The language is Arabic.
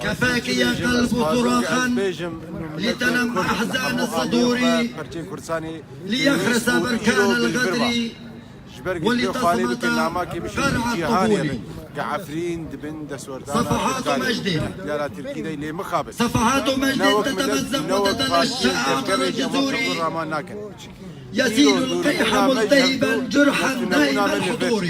كفاك يا قلب صراخا لتنم أحزان الصدور، ليخرس بركان الغدر ولتصمت قرع الطبول. صفحات مجد صفحات مجد تتمزق وتتنشأ عبر الجذور، يسيل القيح ملتهبا جرحا دائم الحضور.